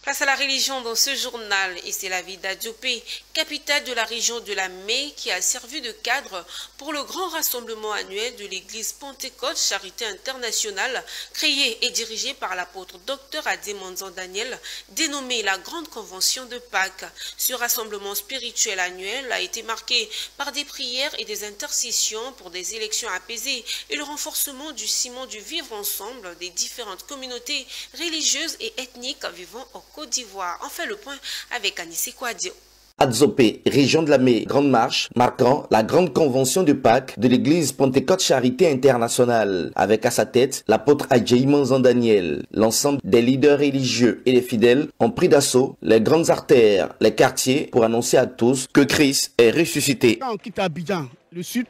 Place à la religion dans ce journal, et c'est la ville d'Adiopé, capitale de la région de la Mai, qui a servi de cadre pour le grand rassemblement annuel de l'église Pentecôte Charité Internationale, créé et dirigé par l'apôtre Dr Adémonzan Daniel, dénommé la Grande Convention de Pâques. Ce rassemblement spirituel annuel a été marqué par des prières et des intercessions pour des élections apaisées et le renforcement du ciment du vivre ensemble des différentes communautés religieuses et ethniques vivant au Côte d'Ivoire. On fait le point avec Anissé Kouadio. Adzopé, région de la Mai, grande marche, marquant la grande convention de Pâques de l'église Pentecôte Charité Internationale, avec à sa tête l'apôtre Adémonzan Daniel. L'ensemble des leaders religieux et les fidèles ont pris d'assaut les grandes artères, les quartiers, pour annoncer à tous que Christ est ressuscité. Quand on quitte Abidjan, le sud,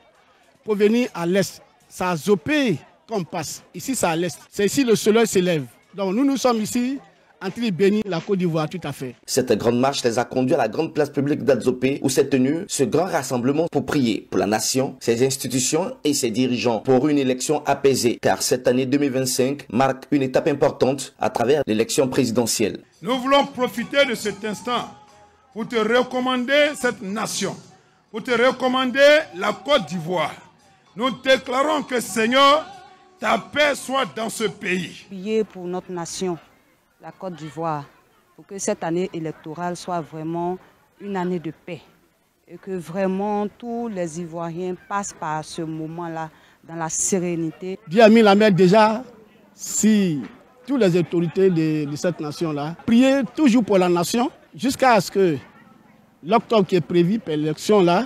pour venir à l'est, c'est à Adzopé qu'on passe. Ici, c'est à l'est. C'est ici le soleil s'élève. Donc nous sommes ici en train de bénir la Côte d'Ivoire, tout à fait. Cette grande marche les a conduits à la grande place publique d'Adzopé où s'est tenu ce grand rassemblement pour prier pour la nation, ses institutions et ses dirigeants pour une élection apaisée. Car cette année 2025 marque une étape importante à travers l'élection présidentielle. Nous voulons profiter de cet instant pour te recommander cette nation, pour te recommander la Côte d'Ivoire. Nous déclarons que Seigneur, ta paix soit dans ce pays. Prier pour notre nation, la Côte d'Ivoire, pour que cette année électorale soit vraiment une année de paix et que vraiment tous les Ivoiriens passent par ce moment-là dans la sérénité. Dieu a mis la main déjà si toutes les autorités de cette nation-là prier toujours pour la nation jusqu'à ce que l'octobre qui est prévu pour l'élection-là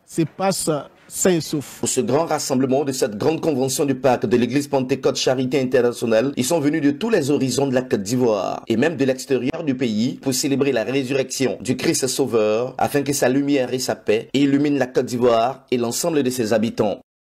se passe sain et sauf. Pour ce grand rassemblement de cette grande convention du Pâques de l'église Pentecôte Charité Internationale, ils sont venus de tous les horizons de la Côte d'Ivoire et même de l'extérieur du pays pour célébrer la résurrection du Christ Sauveur afin que sa lumière et sa paix illuminent la Côte d'Ivoire et l'ensemble de ses habitants.